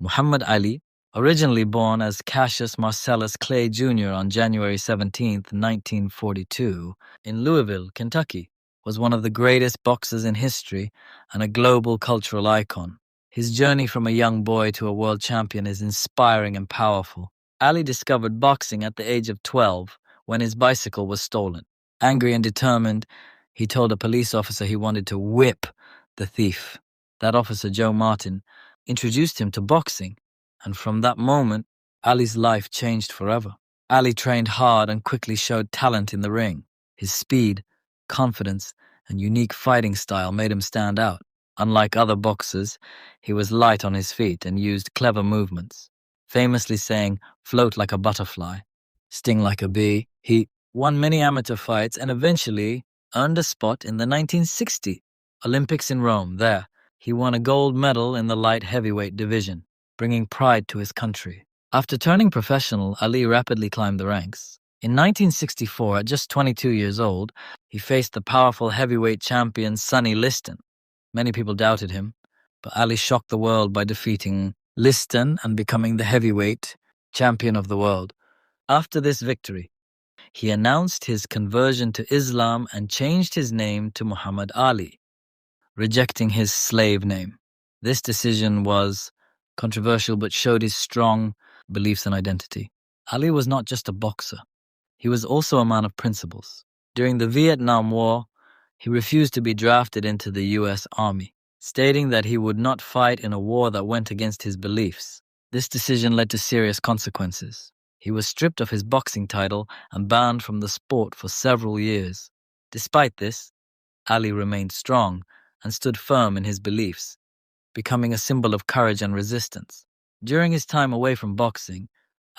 Muhammad Ali, originally born as Cassius Marcellus Clay Jr. on January 17, 1942, in Louisville, Kentucky, was one of the greatest boxers in history and a global cultural icon. His journey from a young boy to a world champion is inspiring and powerful. Ali discovered boxing at the age of 12 when his bicycle was stolen. Angry and determined, he told a police officer he wanted to whip the thief. That officer, Joe Martin, introduced him to boxing, and from that moment, Ali's life changed forever. Ali trained hard and quickly showed talent in the ring. His speed, confidence, and unique fighting style made him stand out. Unlike other boxers, he was light on his feet and used clever movements, famously saying, "Float like a butterfly, sting like a bee." He won many amateur fights and eventually earned a spot in the 1960 Olympics in Rome. There, he won a gold medal in the light heavyweight division, bringing pride to his country. After turning professional, Ali rapidly climbed the ranks. In 1964, at just 22 years old, he faced the powerful heavyweight champion Sonny Liston. Many people doubted him, but Ali shocked the world by defeating Liston and becoming the heavyweight champion of the world. After this victory, he announced his conversion to Islam and changed his name to Muhammad Ali, rejecting his slave name. This decision was controversial but showed his strong beliefs and identity. Ali was not just a boxer. He was also a man of principles. During the Vietnam War, he refused to be drafted into the U.S. Army, stating that he would not fight in a war that went against his beliefs. This decision led to serious consequences. He was stripped of his boxing title and banned from the sport for several years. Despite this, Ali remained strong and stood firm in his beliefs, becoming a symbol of courage and resistance. During his time away from boxing,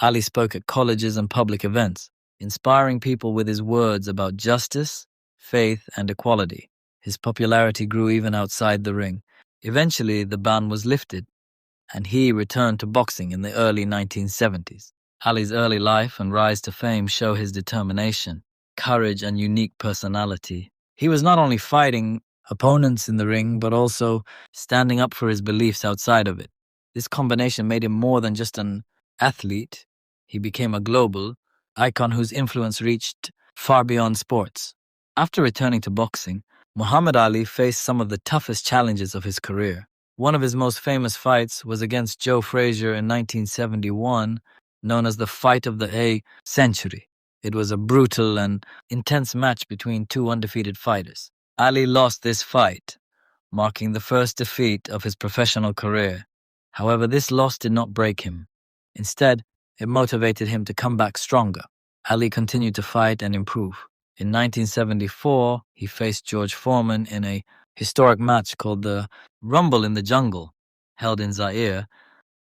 Ali spoke at colleges and public events, inspiring people with his words about justice, faith, and equality. His popularity grew even outside the ring. Eventually, the ban was lifted, and he returned to boxing in the early 1970s. Ali's early life and rise to fame show his determination, courage, and unique personality. He was not only fighting opponents in the ring, but also standing up for his beliefs outside of it. This combination made him more than just an athlete. He became a global icon whose influence reached far beyond sports. After returning to boxing, Muhammad Ali faced some of the toughest challenges of his career. One of his most famous fights was against Joe Frazier in 1971, known as the Fight of the Century. It was a brutal and intense match between two undefeated fighters. Ali lost this fight, marking the first defeat of his professional career. However, this loss did not break him. Instead, it motivated him to come back stronger. Ali continued to fight and improve. In 1974, he faced George Foreman in a historic match called the Rumble in the Jungle, held in Zaire,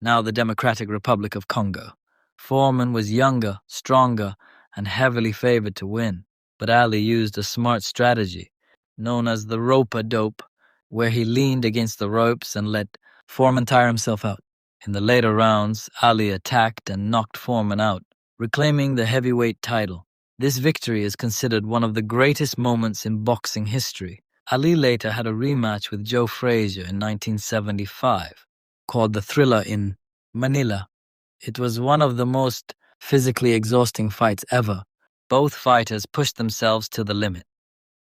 now the Democratic Republic of Congo. Foreman was younger, stronger, and heavily favored to win, but Ali used a smart strategy, known as the rope-a-dope, where he leaned against the ropes and let Foreman tire himself out. In the later rounds, Ali attacked and knocked Foreman out, reclaiming the heavyweight title. This victory is considered one of the greatest moments in boxing history. Ali later had a rematch with Joe Frazier in 1975, called the Thriller in Manila. It was one of the most physically exhausting fights ever. Both fighters pushed themselves to the limit,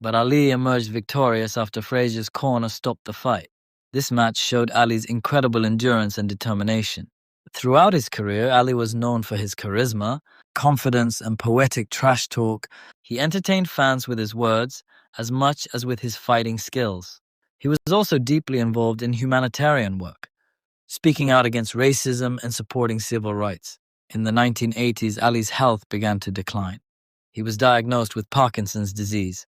but Ali emerged victorious after Frazier's corner stopped the fight. This match showed Ali's incredible endurance and determination. Throughout his career, Ali was known for his charisma, confidence, and poetic trash talk. He entertained fans with his words as much as with his fighting skills. He was also deeply involved in humanitarian work, speaking out against racism and supporting civil rights. In the 1980s, Ali's health began to decline. He was diagnosed with Parkinson's disease,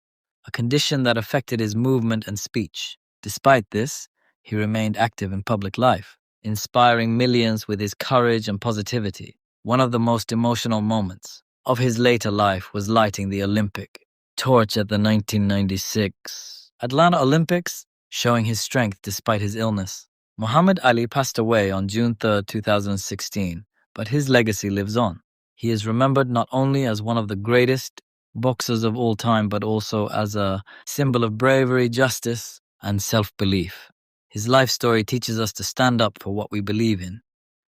a condition that affected his movement and speech. Despite this, he remained active in public life, inspiring millions with his courage and positivity. One of the most emotional moments of his later life was lighting the Olympic torch at the 1996 Atlanta Olympics, showing his strength despite his illness. Muhammad Ali passed away on June 3, 2016, but his legacy lives on. He is remembered not only as one of the greatest boxers of all time, but also as a symbol of bravery, justice, and self-belief. His life story teaches us to stand up for what we believe in,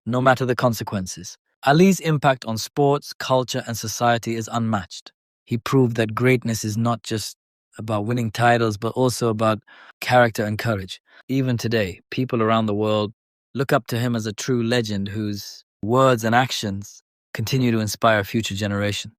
no matter the consequences. Ali's impact on sports, culture, and society is unmatched. He proved that greatness is not just about winning titles, but also about character and courage. Even today, people around the world look up to him as a true legend whose words and actions continue to inspire future generations.